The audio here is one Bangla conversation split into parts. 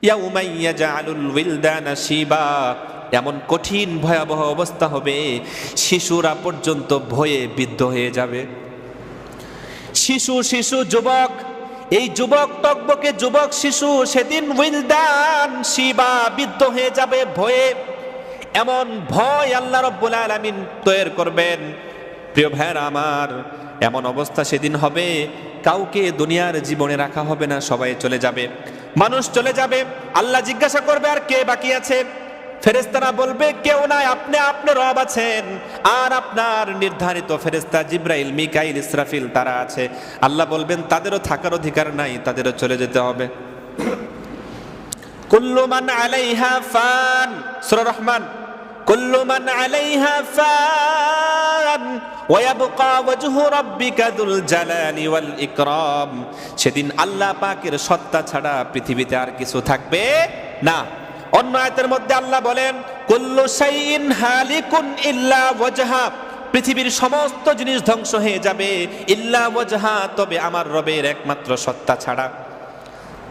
ইয়াউমা ইয়াজআলুল উইলদানা শিবা, এমন কঠিন ভয়াবহ অবস্থা হবে, শিশুরা পর্যন্ত ভয়ে বিদ্ধ হয়ে যাবে। শিশু যুবক, এই যুবক টকবকে যুবক শিশু সেদিন উইলদান শিবা বিদ্ধ হয়ে যাবে ভয়ে। এমন ভয় আল্লাহ রাব্বুল আলামিন তৈরি করবেন। প্রিয় ভাইরা আমার, এমন অবস্থা সেদিন হবে, কাউকে দুনিয়ার জীবনে রাখা হবে না, সবাই চলে যাবে, মানুষ চলে যাবে। আল্লাহ জিজ্ঞাসা করবে আর কে বাকি আছে? ফেরেশতারা বলবে কেউ নাই, আপনি রব আছেন, আর আপনার নির্ধারিত ফেরেশতা জিবরাইল, মিকাইল, ইসরাফিল তারা আছে। আল্লাহ বলবেন তাদেরও থাকার অধিকার নাই, তাদেরও চলে যেতে হবে। কুল্লু মান আলাইহা ফান, সূরা রহমান, কুল্লু মান আলাইহা ফান ওয়া ইয়াবকা ওয়াজহু রাব্বিকা যুল জালালি ওয়াল ইকরাম। সেদিন আল্লাহ পাকের সত্তা ছাড়া পৃথিবীতে আর কিছু থাকবে না। অন্য আয়াতের মধ্যে আল্লাহ বলেন কুল্লু শাইইন হালিকুন ইল্লা ওয়াজহা, পৃথিবীর সমস্ত জিনিস ধ্বংস হয়ে যাবে, ইল্লা ওয়াজহা, তবে আমার রবের একমাত্র সত্তা ছাড়া।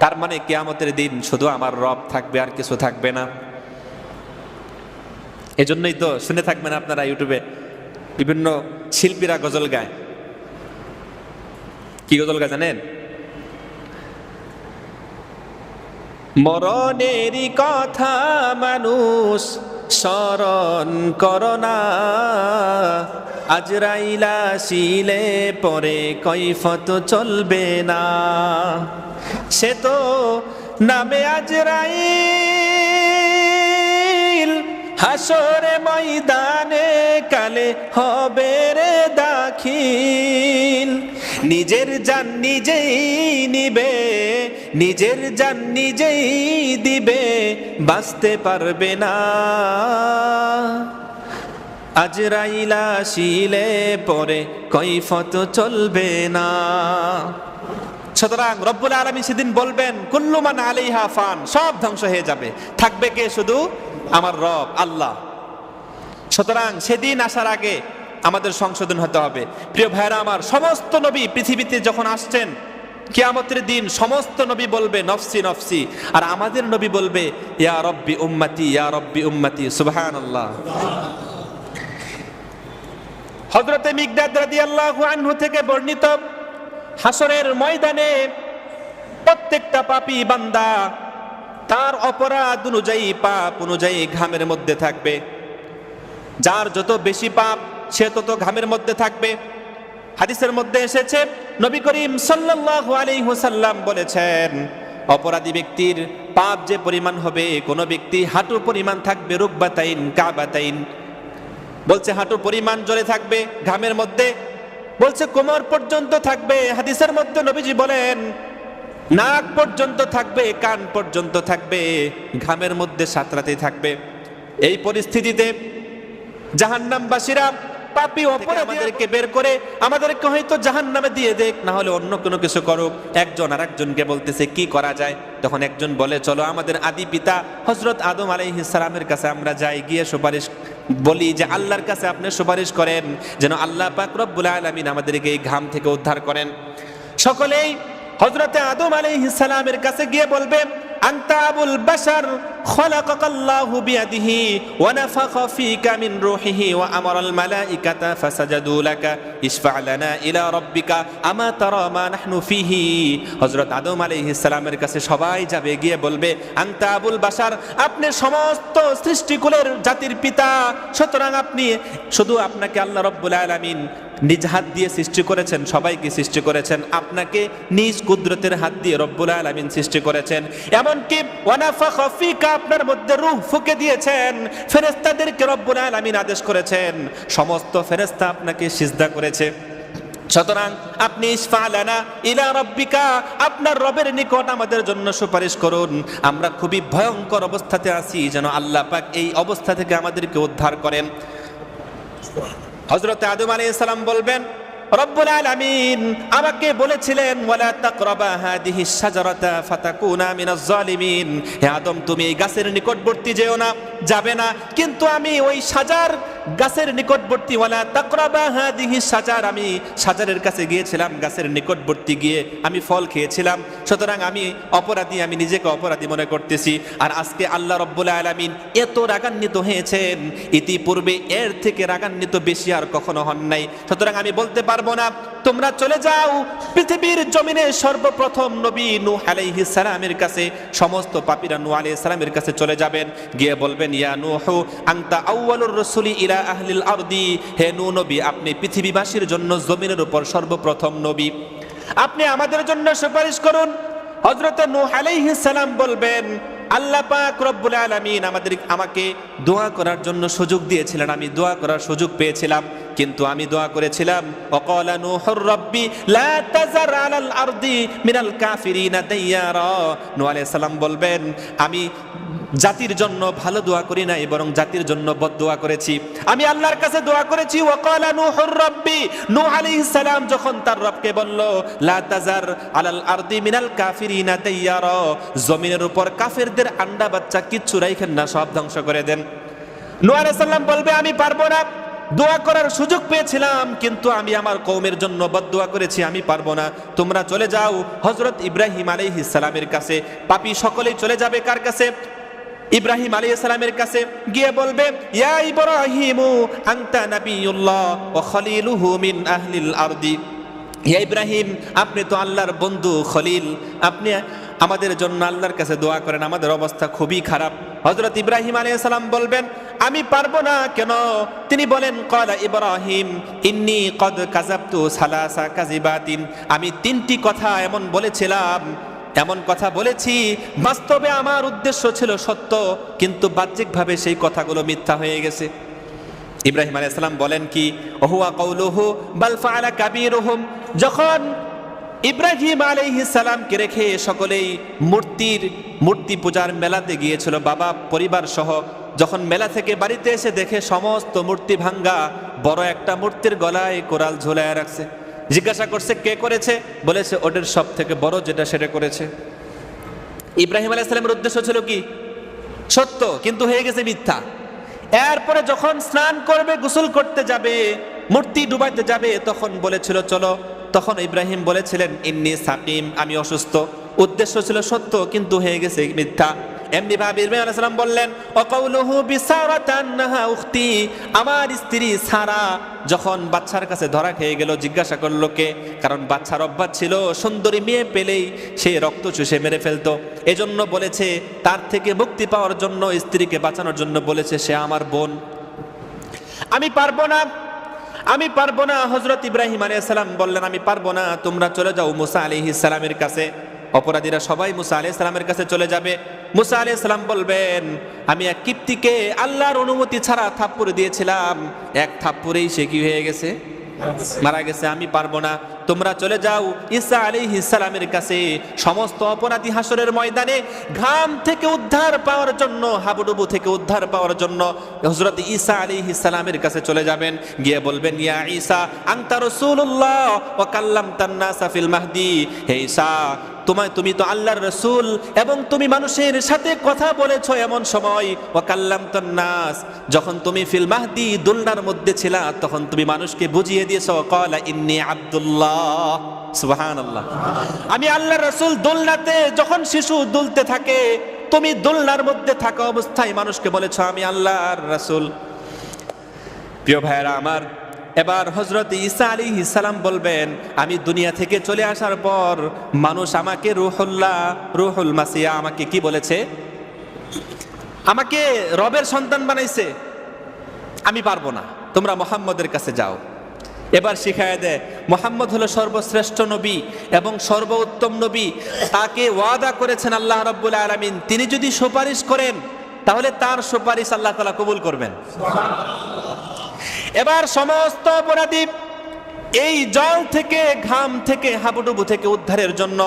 তার মানে কিয়ামতের দিন শুধু আমার রব থাকবে, আর কিছু থাকবে না। এজন্যই তো শুনে থাকবেন আপনারা ইউটিউবে বিভিন্ন শিল্পীরা গজল গায়। কি গজল গায় জানেন? মরণেরই কথা মানুষ স্মরণ করোনা, আজরাইল আসিলে পরে কৈফত চলবে না, সে তো নামে আজরাইল হাসরে ময়দানে কালে হবে রে দাখিল। নিজের জান নিজেই নিবে, নিজের জান নিজেই দিবে, বাঁচতে পারবে না, আজরাইল আসিলে পরে কৈফত চলবে না। সুতরাং রব্বুল আলামিন সেদিন বলবেন কুল্লু মান আলাইহা ফান, সব ধ্বংস হয়ে যাবে, থাকবে কে? শুধু আমার রব আল্লাহ। সুতরাং সেদিন আসার আগে আমাদের সংশোধন হতে হবে। প্রিয় ভাইরা আমার, সমস্ত নবী পৃথিবীতে যখন আসছেন কিয়ামতের দিন সমস্ত নবী বলবে নফসি নফসি, আর আমাদের নবী বলবে ইয়া রব্বি উম্মতি, ইয়া রব্বি উম্মতি। সুবহানাল্লাহ। হযরতে মিকদাদ রাদিয়াল্লাহু আনহু থেকে বর্ণিত, হাসরের ময়দানে প্রত্যেকটা পাপী বান্দা তার অপরাধ অনুযায়ী, পাপ অনুযায়ী ঘামের মধ্যে থাকবে। যার যত বেশি পাপ সে তত ঘামের মধ্যে থাকবে। হাদিসের মধ্যে এসেছে, নবী করিম সাল্লাল্লাহু আলাইহি ওয়াসাল্লাম বলেছেন, অপরাধী ব্যক্তির পাপ যে পরিমাণ হবে, কোন ব্যক্তি হাঁটু পরিমাণ থাকবে, রুকবাতাইন কাবাতাইন, বলছে হাঁটু পরিমাণ জলে থাকবে ঘামের মধ্যে, বলছে কোমর পর্যন্ত থাকবে। হাদিসের মধ্যে নবীজি বলেন নাক পর্যন্ত থাকবে, কান পর্যন্ত থাকবে, ঘামের মধ্যে সাঁতরাতে থাকবে। এই পরিস্থিতিতে জাহান্নামবাসীরা পাপী অপরাধীদেরকে বের করে আমাদেরকে হয়তো জাহান্নামে দিয়ে দেখ, না হলে অন্য কোনো কিছু করুক। একজন আরেকজনকে বলতেছে কি করা যায়। তখন একজন বলে চলো আমাদের আদি পিতা হযরত আদম আলাইহিস সালামের কাছে আমরা যাই, গিয়ে সুপারিশ বলি যে আল্লাহর কাছে আপনি সুপারিশ করেন যেন আল্লাহ পাক রব্বুল আলামিন আমাদেরকে এই ঘাম থেকে উদ্ধার করেন। সকলেই হযরতে আদম আলাইহিস সালামের কাছে গিয়ে বলবে আনতা আবুল বাশার খলাকাকাল্লাহু বিয়াদিহি ওয়া নাফাখা ফীকা মিন রূহিহি ওয়া আমারাল মালাইকাতা ফাসাজাদু লাকা ইশফা' লানা ইলা রাব্বিকা আমা তারা মা নাহনু ফীহি। হযরত আদম আলাইহিস সালামের কাছে সবাই যাবে, গিয়ে বলবে আনতা আবুল বাশার, আপনি সমস্ত সৃষ্টিকুলের জাতির পিতা, সুতরাং আপনি শুধু আপনাকে আল্লাহ রাব্বুল আলামিন নিজ হাত দিয়ে সৃষ্টি করেছেন, সবাইকে সৃষ্টি করেছেন, আপনাকে নিজ কুদরতের হাত দিয়ে রব্বুল আলামিন সৃষ্টি করেছেন। এমনকি ওয়ানাফাখা ফীকা, আপনার মধ্যে রূহ ফুঁকে দিয়েছেন। ফেরেশতাদেরকে রব্বুল আলামিন আদেশ করেছেন, সমস্ত ফেরেশতা আপনাকে সিজদা করেছে। সুতরাং আপনি ইশফা' লানা ইলা রাব্বিকা, আপনার রবের নিকট আমাদের জন্য সুপারিশ করুন। আমরা খুবই ভয়ঙ্কর অবস্থাতে আছি, যেন আল্লাহ পাক এই অবস্থা থেকে আমাদেরকে উদ্ধার করেন। হযরত আদম আলাইহিস সালাম বলবেন রব্বুল আলামিন আমাকে বলেছিলেন ওয়ালা তাকরাবা হাদিহিস শাজারাতা ফাতাকুনা মিনাজ জালিমিন, হে আদম তুমি এই গাছের নিকটবর্তী যেও না, যাবে না, কিন্তু আমি ওই সাজার গাছের নিকটবর্তী, ওয়ালা তাকরাবা হাদিহি শাজার, আমি শাজারের কাছে গিয়েছিলাম, গাছের নিকটবর্তী গিয়ে আমি ফল খেয়েছিলাম, সুতরাং আমি অপরাধী, আমি নিজেকে অপরাধী মনে করতেছি। আর আজকে আল্লাহ রাব্বুল আলামিন এত রাগান্বিত হয়েছেন, ইতিপূর্বে এর থেকে রাগান্বিত বেশি আর কখনো হন নাই। সুতরাং আমি বলতে পারবো না তোমরা চলে যাও পৃথিবীর জমিনে সর্বপ্রথম নবী নূহ আলাইহিস সালামের কাছে। সমস্ত পাপীরা নূহ আলাইহিস সালামের কাছে চলে যাবেন, গিয়ে বলবেন, ইয়া নূহ আনতা আউয়ালুর রাসূলি ইলা আহলিল আরদি, হে নূহ নবী, আপনি পৃথিবীবাসীর জন্য জমিনের উপর সর্বপ্রথম নবী, আপনি আমাদের জন্য সুপারিশ করুন। হযরত নূহ আলাইহিস সালাম বলবেন, আল্লাহ পাক রব্বুল আলামিন আমাকে দোয়া করার জন্য সুযোগ দিয়েছিলেন, আমি দোয়া করার সুযোগ পেয়েছিলাম, কিন্তু আমি দোয়া করেছিলাম ওয়াকালা নূহুর রাব্বি লা তাযার আলাল আরদি মিনাল কাফিরিনা দাইয়ারা। নূহ আলাইহিস সালাম বলবেন, আমি জাতির জন্য ভালো দোয়া করি নাই, বরং জাতির জন্য বদদোয়া করেছি। আমি আল্লাহর কাছে দোয়া করেছি ওয়াকালা নূহুর রাব্বি, নূহ আলাইহিস সালাম যখন তার রবকে বলল লা তাযার আলাল আরদি মিনাল কাফিরিনা দাইয়ারা, জমিনের উপর কাফেরদের আন্ডা বাচ্চা কিচ্ছু রাখেন না, সব ধ্বংস করে দেন। নূহ আলাইহিস সালাম বলবে, আমি পারবো না, দোয়া করার সুযোগ পেয়েছিলাম কিন্তু আমি আমার কওমের জন্য বদদোয়া করেছি, আমি পারবো না, তোমরা চলে যাও হযরত ইব্রাহিম আলাইহিস সালামের কাছে। পাপী সকলেই চলে যাবে কার কাছে? ইব্রাহিম আলাইহিস সালামের কাছে, গিয়ে বলবে, ইয়া ইব্রাহিমু আনতা নাবিয়ুল্লাহ ওয়া খলিলুহু মিন আহলিল আরদি, হে ইব্রাহিম, আপনি তো আল্লাহর বন্ধু খলিল, আপনি আমাদের জন্য আল্লাহর কাছে দোয়া করেন, আমাদের অবস্থা খুবই খারাপ। হযরত ইব্রাহিম আলাইহিস সালাম বলবেন, আমি পারবো না। কেন? তিনি বলেন, ক্বালা ইব্রাহিম ইন্নী কদ কাযাবতু সালাসা কাযিবাতিন, আমি তিনটি কথা এমন বলেছিলাম, এমন কথা বলেছি, বাস্তবে আমার উদ্দেশ্য ছিল সত্য, কিন্তু বাহ্যিকভাবে সেই কথাগুলো মিথ্যা হয়ে গেছে। ইব্রাহিম আলাইহিস সালাম বলেন কি, ওহুয়া কাউলুহু বাল ফাআলা কাবীরুহুম, যখন ইব্রাহিম আলাইহিস সালামকে রেখে সকলেই মূর্তি পূজার মেলাতে গিয়েছিল বাবা পরিবার সহ, যখন মেলা থেকে বাড়িতে এসে দেখে সমস্ত মূর্তি ভাঙ্গা, বড় একটা মূর্তির গলায় কোরাল ঝুলায় রাখছে। জিজ্ঞাসা করছে কে করেছে? বলেছে ওদের সব থেকে বড় যেটা সেটা করেছে। ইব্রাহিম আলাইহিস সালামের উদ্দেশ্য ছিল কি? সত্য, কিন্তু হয়ে গেছে মিথ্যা। এরপরে যখন স্নান করবে, গোসল করতে যাবে, মূর্তি ডুবাইতে যাবে, তখন বলেছিল চলো, তখন ইব্রাহিম বলেছিলেন ইন্নী সাকিম, আমি অসুস্থ। উদ্দেশ্য ছিল সত্য, কিন্তু হয়ে গেছে মিথ্যা। এমনি ভাবে ইব্রাহিম আলাইহিস সালাম বললেন, ওয়াকাউলুহু বিসারাতান্নাহা উখতি, আমার স্ত্রী সারা যখন বাচ্চার কাছে ধরা খেয়ে গেল, জিজ্ঞাসা করলো কে? কারণ বাচ্চার অভ্যাস ছিল সুন্দরী মেয়ে পেলেই সে রক্ত চুষে মেরে ফেলতো, এজন্য বলেছে তার থেকে মুক্তি পাওয়ার জন্য, স্ত্রীকে বাঁচানোর জন্য বলেছে সে আমার বোন। আমি পারবো না, আমি পারবো না। হযরত ইব্রাহিম আলাইহিস সালাম বললেন, আমি পারবো না, তোমরা চলে যাও মুসা আলাইহিস সালামের কাছে। অপরাধীরা সবাই মুসা আলাইহিস সালামের কাছে চলে যাবে। মুসা আলাইহিস সালাম বলবেন, আমি এক কিপ্তিকে আল্লাহর অনুমতি ছাড়া থাপ্পড় দিয়েছিলাম, এক থাপ্পড়েই সে কি হয়ে গেছে? মারা গেছে। আমি পারবো না, তোমরা চলে যাও ঈসা আলাইহিস সালামের কাছে। সমস্ত অপরাধী হাসরের ময়দানে ঘাম থেকে উদ্ধার পাওয়ার জন্য, হাবুডুবু থেকে উদ্ধার পাওয়ার জন্য হযরত ঈসা আলাইহিস সালামের কাছে চলে যাবেন, গিয়ে বলবেন, ইয়া ঈসা আনতা রাসূলুল্লাহ ওয়া কাল্লামতান নাসা ফিল মাহদি, হে ঈসা, তুমি তো আল্লাহর রাসূল এবং তুমি মানুষের সাথে কথা বলেছো এমন সময়, ওয়া কাল্লামতান নাস, যখন তুমি ফিল মাহদি দুলনার মধ্যে ছিলা, তখন তুমি মানুষকে বুঝিয়ে দিয়েছো, ক্বালা ইন্নী আব্দুল্লাহ, সুবহানাল্লাহ, আমি আল্লাহর রাসূল। দোলনাতে যখন শিশু দুলতে থাকে, তুমি দোলনার মধ্যে থাকা অবস্থায় মানুষকে বলেছো আমি আল্লাহর রাসূল। প্রিয় ভাইরা আমার, এবার হযরত ঈসা আলাইহিস সালাম বলবেন, আমি দুনিয়া থেকে চলে আসার পর মানুষ আমাকে রুহুল মাসিয়া, আমাকে কি বলেছে? আমাকে রবের সন্তান বানাইছে। আমি পারবো না, তোমরা মুহাম্মদের কাছে যাও। এবার শিখায় দেয়, মুহাম্মদ হলো সর্বশ্রেষ্ঠ নবী এবং সর্বোত্তম নবী, তাকে ওয়াদা করেছেন আল্লাহ রাব্বুল আলামিন, তিনি যদি সুপারিশ করেন তাহলে তার সুপারিশ আল্লাহ তাআলা কবুল করবেন। এবার সমস্ত অপরাধী এই জল থেকে, ঘাম থেকে, হাবুডুবু থেকে উদ্ধারের জন্য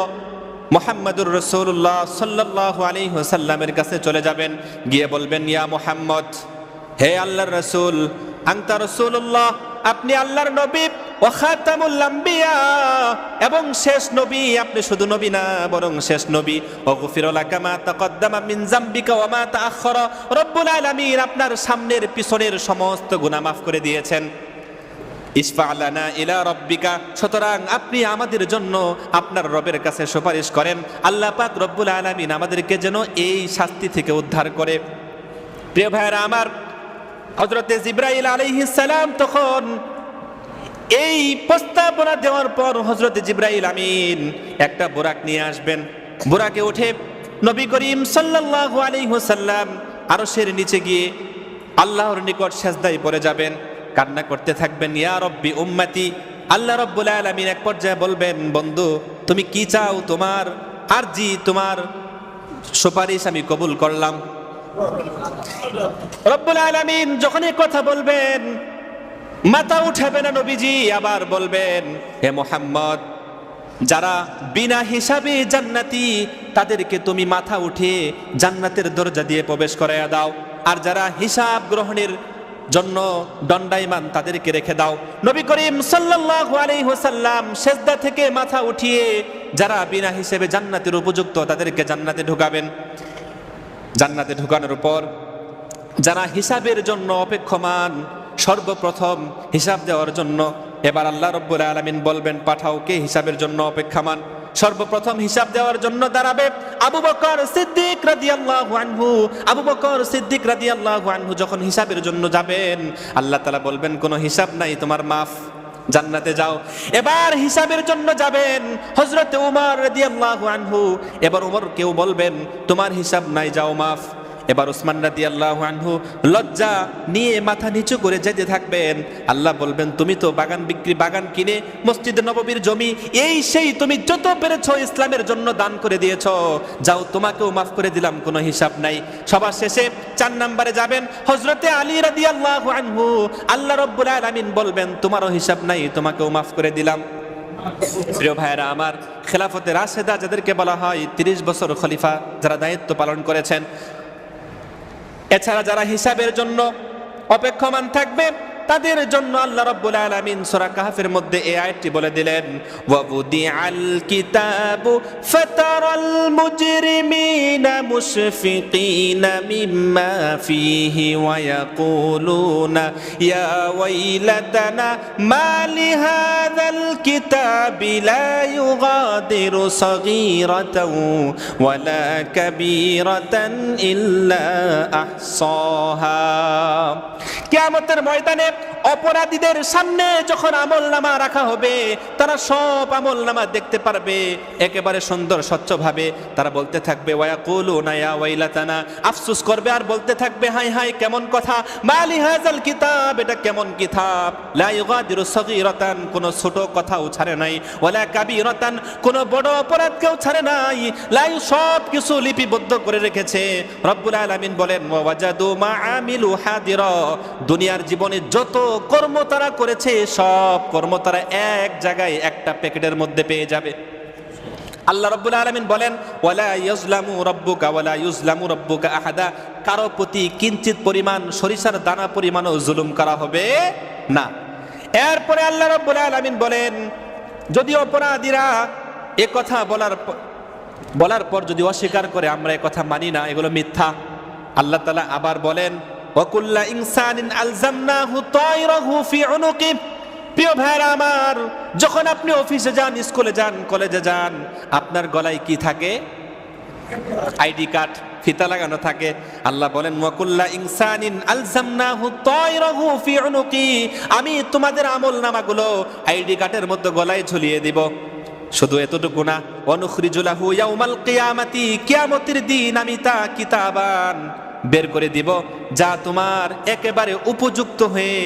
মুহাম্মদুর রাসূলুল্লাহ সাল্লাল্লাহু আলাইহি ওয়াসাল্লামের কাছে চলে যাবেন, গিয়ে বলবেন, ইয়া মুহাম্মদ, হে আল্লাহর রাসূল, আনতা রাসূলুল্লাহ, আপনি আল্লাহর নবী, ওয়া খাতামুল আম্বিয়া, এবং শেষ নবী, আপনি শুধু নবী না বরং শেষ নবী। ওয়াগফির লাকা মা তাকদ্দামা মিন যামবিকা ওয়া মা তাআখারা, রব্বুল আলামিন আপনার সামনের পিছনের সমস্ত গুনাহ মাফ করে দিয়েছেন। ইশফা লানা ইলা রাব্বিকা, সুতরাং আপনি আমাদের জন্য আপনার রবের কাছে সুপারিশ করেন, আল্লাহ পাক রব্বুল আলামিন আমাদেরকে যেন এই শাস্তি থেকে উদ্ধার করে। প্রিয় ভাইরা আমার, হযরতে জিবরাইল আলাইহিস সালাম তখন এই প্রস্তাবনা দেওয়ার পর হযরতে জিবরাইল আমিন একটা বুরাক নিয়ে আসবেন। বুরাকে উঠে নবী করিম সাল্লাল্লাহু আলাইহি ওয়াসাল্লাম আরশের নিচে গিয়ে আল্লাহর নিকট সিজদায় পড়ে যাবেন, কান্না করতে থাকবেন, ইয়া রব্বি উম্মতি। আল্লাহ রব্বুল আলামিন এক পর্যায়ে বলবেন, বন্ধু তুমি কি চাও, তোমার আরজি, তোমার সুপারিশ আমি কবুল করলাম। রব্বুল আলামিন যখন এই কথা বলবেন, মাথা উঠাবে না নবীজি, আবার বলবেন, হে মুহাম্মদ, যারা বিনা হিসাবে জান্নাতি তাদেরকে তুমি মাথা উঠিয়ে জান্নাতের দরজা দিয়ে প্রবেশ করাইয়া দাও, আর যারা হিসাব গ্রহণের জন্য দণ্ডায়মান তাদেরকে রেখে দাও। নবী করিম সাল্লাল্লাহু আলাইহি ওয়াসাল্লাম সিজদা থেকে মাথা উঠিয়ে যারা বিনা হিসেবে জান্নাতের উপযুক্ত তাদেরকে জান্নাতে ঢুকাবেন। জান্নাতে ঢুকানোর পর যারা হিসাবের জন্য অপেক্ষমান, সর্বপ্রথম হিসাব দেওয়ার জন্য এবার আল্লাহ রাব্বুল আলামিন বলবেন, পাঠাও কে হিসাবের জন্য অপেক্ষমান। সর্বপ্রথম হিসাব দেওয়ার জন্য দাঁড়াবে আবু বকর সিদ্দিক রাদিয়াল্লাহু আনহু। আবু বকর সিদ্দিক রাদিয়াল্লাহু আনহু যখন হিসাবের জন্য যাবেন, আল্লাহ তাআলা বলবেন, কোনো হিসাব নাই, তোমার মাফ, জান্নাতে যাও। এবার হিসাবের জন্য যাবেন হযরতে উমর রাদিয়াল্লাহু আনহু। এবার উমর কেউ বলবেন, তোমার হিসাব নাই, যাও, মাফ। এবার উসমান রাদিয়াল্লাহু আনহু লজ্জা নিয়ে মাথা নিচু করে যেতে থাকবেন। আল্লাহ বলবেন, তুমি তো বাগান কিনে মসজিদে নববীর জমি, এই সেই তুমি যত পেরেছো ইসলামের জন্য দান করে দিয়েছো, যাও, তোমাকেও মাফ করে দিলাম, কোনো হিসাব নাই। সবার শেষে 4 নম্বরে যাবেন হযরতে আলী রাদিয়াল্লাহু আনহু। আল্লাহ রাব্বুল আলামিন বলবেন, তোমারও হিসাব নাই, তোমাকেও মাফ করে দিলাম। প্রিয় ভাইয়েরা আমার, খেলাফতে রাশেদা যাদেরকে বলা হয় 30 বছর খলিফা যারা দায়িত্ব পালন করেছেন, এছাড়া যারা হিসাবের জন্য অপেক্ষমান থাকবে তাদের জন্য আল্লাহ রাব্বুল আলামিন সূরা কাহফের মধ্যে এই আয়াতটি বলে দিলেন, ওয়াবুদিআল কিতাবু ফাতারাল মুজরিমিনা মুশফিকিনা মিম্মা ফীহি ওয়া ইয়াকুলুনা ইয়া ওয়াইলাতানা মা লিহাযাল কিতাবি লা ইউগাদিরু সাগীরাতাও ওয়ালা কাবীরাতান ইল্লা আহসাহা। কিয়ামতের ময়দানে অপরাধীদের সামনে যখন আমলনামা রাখা হবে, তারা সব আমলনামা দেখতে পারবে একেবারে সুন্দর স্বচ্ছভাবে। তারা বলতে থাকবে, ওয়ায়াকুলুনা ইয়া ওয়াইলাতানা, আফসোস করবে আর বলতে থাকবে, হাই হাই, কেমন কথা, মালি হাযাল কিতাব, এটা কেমন কিতাব, লা ইউগাদিরু সাগীরাতান, কোন ছোট কথাও ছাড়ে নাই, ওয়ালা কাবীরাতান, কোন বড় অপরাধকেও ছাড়ে নাই, লা সব কিছু লিপিবদ্ধ করে রেখেছে। রব্বুল আলামিন বলেন, ওয়াজাদু মা আমিলু হাদিরা, দুনিয়ার জীবনে যত কর্ম তারা করেছে সব কর্ম তারা এক জায়গায় একটা প্যাকেটের মধ্যে পেয়ে যাবে। আল্লাহ রাব্বুল আলামিন বলেন, ওয়ালা ইয়াজলামু রাব্বুকা ওয়ালা ইউজলামু রাব্বুকা আহাদা, কারো প্রতি কিঞ্চিত পরিমাণ সরিষার দানা পরিমাণও জুলুম করা হবে না। এরপরে আল্লাহ রাব্বুল আলামিন বলেন, যদি অপরাধীরা এ কথা বলার পর যদি অস্বীকার করে, আমরা এ কথা মানি না, এগুলো মিথ্যা, আল্লাহ তাআলা আবার বলেন, ওয়াকুল্লা ইনসানিন আলজামনাহু তায়রাহু ফি উনুকি। প্রিয় ভাইরা আমার, যখন আপনি অফিসে যান, স্কুলে যান, কলেজে যান, আপনার গলায় কি থাকে? আইডি কার্ড, ফিতা লাগানো থাকে। আল্লাহ বলেন, ওয়াকুল্লা ইনসানিন আলজামনাহু তায়রাহু ফি উনুকি, আমি তোমাদের আমলনামাগুলো আইডি কার্ডের মধ্যে গলায় ঝুলিয়ে দিব। শুধু এতটুকু না, অনুখরিজু লাহু ইয়াউমাল কিয়ামাতি, কিয়ামতের দিন আমি তা কিতাবান বের করে দিব, যা তোমার একেবারে উপযুক্ত হয়ে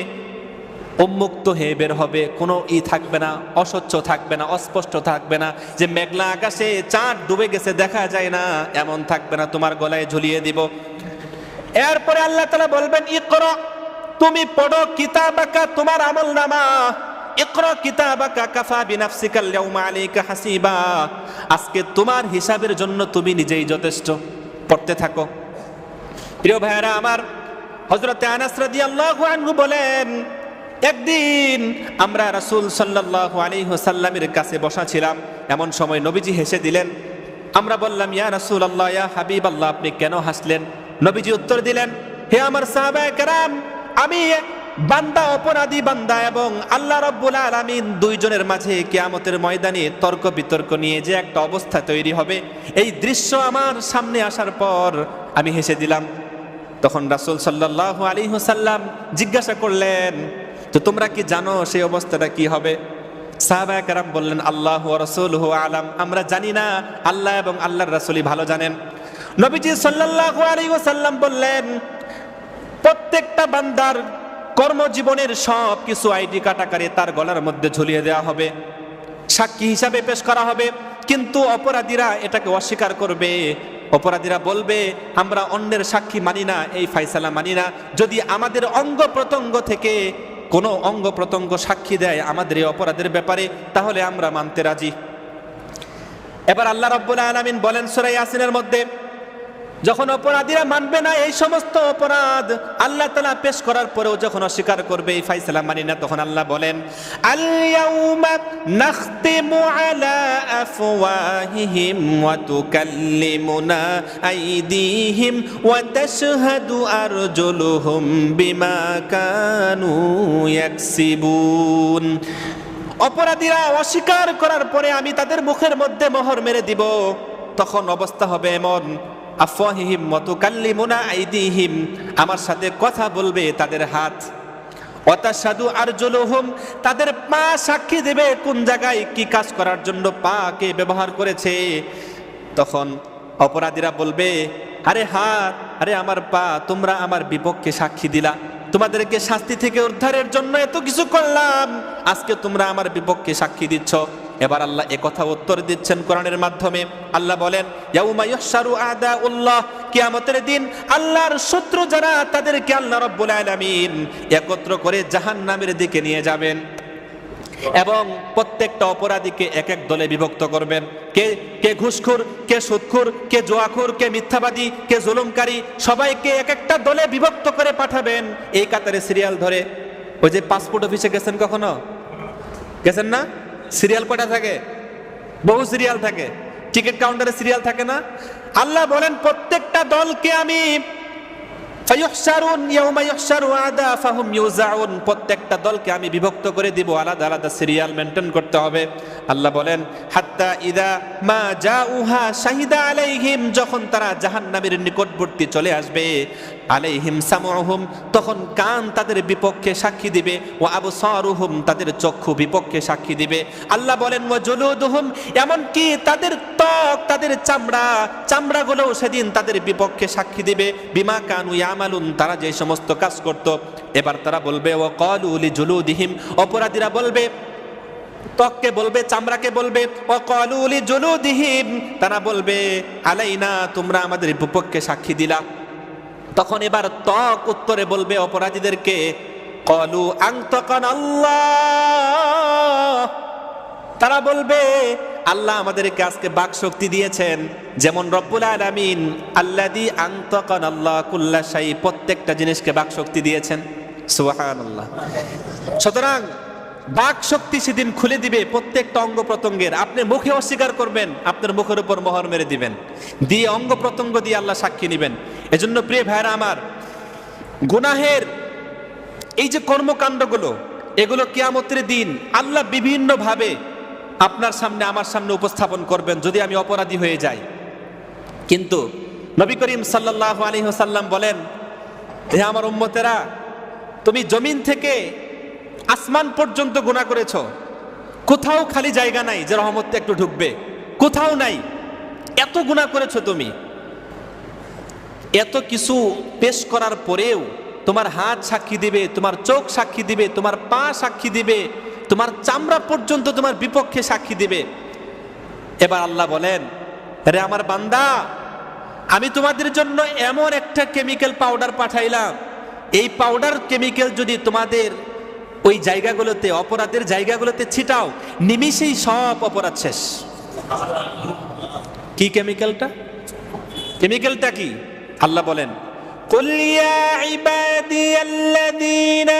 উন্মুক্ত হয়ে বের হবে, কোনো থাকবে না, অস্বচ্ছ থাকবে না, অস্পষ্ট থাকবে না, যে মেঘলা আকাশে চাঁদ ডুবে গেছে দেখা যায় না, এমন থাকবে না, তোমার গলায় ঝুলিয়ে দিব। এরপরে আল্লাহ তাআলা বলবেন, ইকরা, তুমি পড়ো কিতাবাকা, তোমার আমলনামা, ইকরা কিতাবাকা কাফা বিনাফসিকাল ইয়াউমা আলাইকা হাসিবা, আজকে তোমার হিসাবের জন্য তুমি নিজেই যথেষ্ট, পড়তে থাকো। প্রিয় ভাইরা আমার, হযরতে আনাস রাদিয়াল্লাহু আনহু বলেন, একদিন আমরা রাসূল সাল্লাল্লাহু আলাইহি ওয়াসাল্লামের কাছে বসা ছিলাম, এমন সময় নবীজি হেসে দিলেন। আমরা বললাম, ইয়া রাসূলুল্লাহ, ইয়া হাবিবাল্লাহ, আপনি কেন হাসলেন? নবীজি উত্তর দিলেন, হে আমার সাহাবায়ে কেরাম, আমি বান্দা, অপরাধী বান্দা এবং আল্লাহ রাব্বুল আলামিন দুইজনের মাঝে কিয়ামতের ময়দানে তর্ক বিতর্ক নিয়ে যে একটা অবস্থা তৈরি হবে, এই দৃশ্য আমার সামনে আসার পর আমি হেসে দিলাম। তখন রাসূল সাল্লাল্লাহু আলাইহি ওয়াসাল্লাম জিজ্ঞাসা করলেন, তো তোমরা কি জানো সেই অবস্থাটা কি হবে? সাহাবায়ে কেরাম বললেন, আল্লাহু ওয়া রাসূলুহু আলাম, আমরা জানি না, আল্লাহ এবং আল্লাহর রাসূলই ভালো জানেন। নবীজি সাল্লাল্লাহু আলাইহি ওয়াসাল্লাম বললেন, প্রত্যেকটা বান্দার কর্মজীবনের সব কিছু আইডি কার্ড আকারে তার গলার মধ্যে ঝুলিয়ে দেওয়া হবে, সাক্ষী হিসাবে পেশ করা হবে। কিন্তু অপরাধীরা এটাকে অস্বীকার করবে। অপরাধীরা বলবে, আমরা অন্যের সাক্ষী মানি না, এই ফায়সালা মানি না। যদি আমাদের অঙ্গ প্রত্যঙ্গ থেকে কোনো অঙ্গ প্রত্যঙ্গ সাক্ষী দেয় আমাদের এই অপরাধের ব্যাপারে, তাহলে আমরা মানতে রাজি। এবার আল্লাহ রাব্বুল আলামিন বলেন সূরা ইয়াসিনের মধ্যে, যখন অপরাধীরা মানবে না এই সমস্ত অপরাধ আল্লাহ তাআলা পেশ করার পরেও যখন অস্বীকার করবে, এই ফায়সালা মানি না, তখন আল্লাহ বলেন, আল ইয়াউমা নাখতিমু আলা আফওয়াহিহিম ওয়া তুকাল্লিমুনা আইদিহিম ওয়া তাশহাদু আরজুলুহুম বিমা কানু ইয়াকসিবুন। অপরাধীরা অস্বীকার করার পরে আমি তাদের মুখের মধ্যে মোহর মেরে দিব। তখন অবস্থা হবে এমন, আফওয়াহিহিম ওয়া তুকাল্লিমুনা আইদিহিম, আমার সাথে কথা বলবে তাদের হাত, ওয়া তাশহাদু আরজুলুহুম, তাদের পা সাক্ষী দেবে কোন জায়গায় কি কাজ করার জন্য পাকে ব্যবহার করেছে। তখন অপরাধীরা বলবে, আরে হাত, আরে আমার পা, তোমরা আমার বিপক্ষে সাক্ষী দিলা, তোমাদেরকে শাস্তি থেকে উদ্ধারের জন্য এত কিছু করলাম, আজকে তোমরা আমার বিপক্ষে সাক্ষী দিচ্ছ। এবার আল্লাহ একথা উত্তর দিচ্ছেন কোরআনের মাধ্যমে। আল্লাহ বলেন, ইয়াউমা ইহশারু আদাউল্লাহ, কিয়ামতের দিন আল্লাহর শত্রু যারা, তাদেরকে আল্লাহ রাব্বুল আলামিন একত্র করে জাহান্নামের দিকে নিয়ে যাবেন এবং প্রত্যেকটা অপরাধীকে এক এক দলে বিভক্ত করবেন। কে ঘুষখোর, কে সুদখোর, কে জুয়াখোর, কে মিথ্যাবাদী, কে জুলুমকারী, সবাইকে এক একটা দলে বিভক্ত করে পাঠাবেন এই কাতারে সিরিয়াল ধরে। ওই যে পাসপোর্ট অফিসে গেছেন, কখনো গেছেন না? সিরিয়াল কয়টা থাকে? বহু সিরিয়াল থাকে। টিকিট কাউন্টারে সিরিয়াল থাকে না? আল্লাহ বলেন, প্রত্যেকটা দলকে আমি ফায়ুহশারুন ইয়াউমা ইহশারু আদা ফাহুম ইউজাউন, প্রত্যেকটা দলকে আমি বিভক্ত করে দিব, আলাদা আলাদা সিরিয়াল মেইনটেইন করতে হবে। আল্লাহ বলেন, হাত্তা ইদা মা জাউহা শাহিদা আলাইহিম, যখন তারা জাহান্নামের নিকটবর্তী চলে আসবে, আলাইহিম সামউহুম, তখন কান তাদের বিপক্ষে সাক্ষী দিবে, ওয়া আবসারুহুম, তাদের চক্ষু বিপক্ষে সাক্ষী দিবে। আল্লাহ বলেন, ওয়া জুলুদুহুম, এমনকি তাদের ত্বক, তাদের চামড়াগুলো সেদিন তাদের বিপক্ষে সাক্ষী দিবে, বিমা কানু ইয়ামালুন, তারা যে সমস্ত কাজ করত। এবার তারা বলবে, ওয়া ক্বালু লিজুলুদিহিম, অপরাধীরা বলবে, ত্বককে বলবে, চামড়াকে বলবে, ওয়া ক্বালু লিজুলুদিহিম, তারা বলবে, আলাইনা, তোমরা আমাদের বিপক্ষে সাক্ষী দিলা। তখন এবার ত্বক উত্তরে বলবে অপরাধীদেরকে, ক্বালু আনতাকানা আল্লাহ, তারা বলবে, আল্লাহ আমাদেরকে আজকে বাক শক্তি দিয়েছেন, যেমন রব্বুল আলামিন আল্লাযী আনতাকানা আল্লাহ কুল্লা শাই, প্রত্যেকটা জিনিসকে বাক শক্তি দিয়েছেন। সুবহানাল্লাহ। সুতরাং বাক শক্তি সেদিন খুলে দিবে প্রত্যেকটা অঙ্গ প্রত্যঙ্গের। আপনি মুখে অস্বীকার করবেন, আপনার মুখের উপর মোহর মেরে দিবেন, দিয়ে অঙ্গ প্রত্যঙ্গ দিয়ে আল্লাহ সাক্ষী নেবেন। এজন্য প্রিয় ভাইরা আমার, গুনাহের এই যে কর্মকাণ্ডগুলো, এগুলো কিয়ামতের দিন আল্লাহ বিভিন্ন ভাবে আপনার সামনে, আমার সামনে উপস্থাপন করবেন যদি আমি অপরাধী হয়ে যাই। কিন্তু নবী করিম সাল্লাল্লাহু আলাইহি ওয়াসাল্লাম বলেন, হে আমার উম্মতেরা, তুমি জমিন থেকে আসমান পর্যন্ত গুনাহ করেছো, কোথাও খালি জায়গা নাই যে রহমতটা একটু ঢুকবে, কোথাও নাই, এত গুনাহ করেছো তুমি। এত কিছু পেশ করার পরেও তোমার হাত সাক্ষী দিবে, তোমার চোখ সাক্ষী দিবে, তোমার পা সাক্ষী দিবে, তোমার চামড়া পর্যন্ত তোমার বিপক্ষে সাক্ষী দিবে। এবার আল্লাহ বলেন, রে আমার বান্দা, আমি তোমাদের জন্য এমন একটা কেমিক্যাল পাউডার পাঠাইলাম, এই পাউডার কেমিক্যাল যদি তোমাদের ওই জায়গাগুলোতে, অপরাধের জায়গাগুলোতে ছিটাও, নিমিষেই সব অপরাধ শেষ। কি কেমিক্যালটা? কেমিক্যালটা কি? আল্লাহ বলেন, قل يا عبادي الذين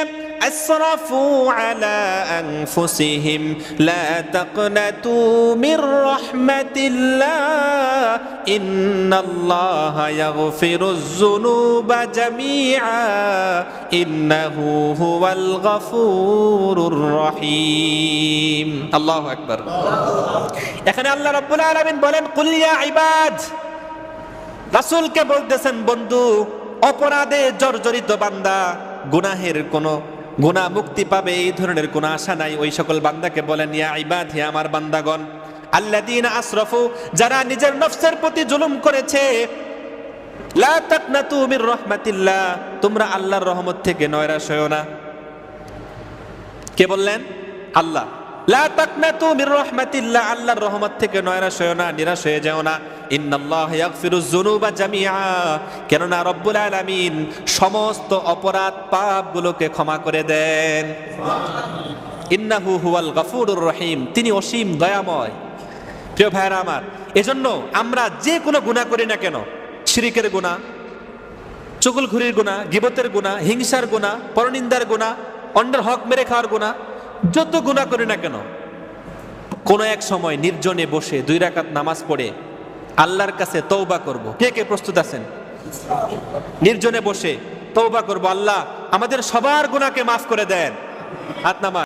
أسرفوا على أنفسهم لا تقنطوا من رحمة الله إن الله يغفر الذنوب جميعا إنه هو الغفور الرحيم الله أكبر এখানে আল্লাহ রাব্বুল আলামিন বলেন কুল ইয়া ইবাদ রাসূলকে বলতেছেন বন্ধু অপরাধে জর্জরিত বান্দা গুনাহের কোনো গুনাহ মুক্তি পাবে এই ধরনের কোনো আশা নাই ওই সকল বান্দাকে বলেন ইয়া ইবাদ হে আমার বান্দাগণ আল্লাযীনা আসরাফু যারা নিজের নফসের প্রতি জুলুম করেছে লা তাকনাতু মির রাহমাতিল্লাহ তোমরা আল্লাহর রহমত থেকে নয়রাশ হয়ো না কে বললেন আল্লাহ লা তাকনাতু মির রাহমাতিল্লাহ আল্লাহর রহমত থেকে নয়রাশ হয়ো না নিরাশ হয়ে যাও না ইন্নাল্লাহ ইয়াগফিরুয যুনুবা জামিআ কেননা রব্বুল আলামিন সমস্ত অপরাধ পাপগুলোকে ক্ষমা করে দেন ইন্নাহু হুয়াল গফুরুর রহিম তিনি অসীম দয়াময় প্রিয় ভাইরা আমার এজন্য আমরা যে কোনো গুনাহ করি না কেন শিরকের গুনাহ চুগলখুরির গুনাহ গীবতের গুনাহ হিংসার গুনাহ পরনিন্দার গুনাহ অন্যের হক মেরে খাওয়ার গুনাহ যত গুনাহ করি না কেন কোন এক সময় নির্জনে বসে 2 রাকাত নামাজ পড়ে আল্লাহর কাছে তওবা করব কে কে প্রস্তুত আছেন নির্জনে বসে তওবা করব আল্লাহ আমাদের সবার গুনাহকে মাফ করে দেন হাত নামা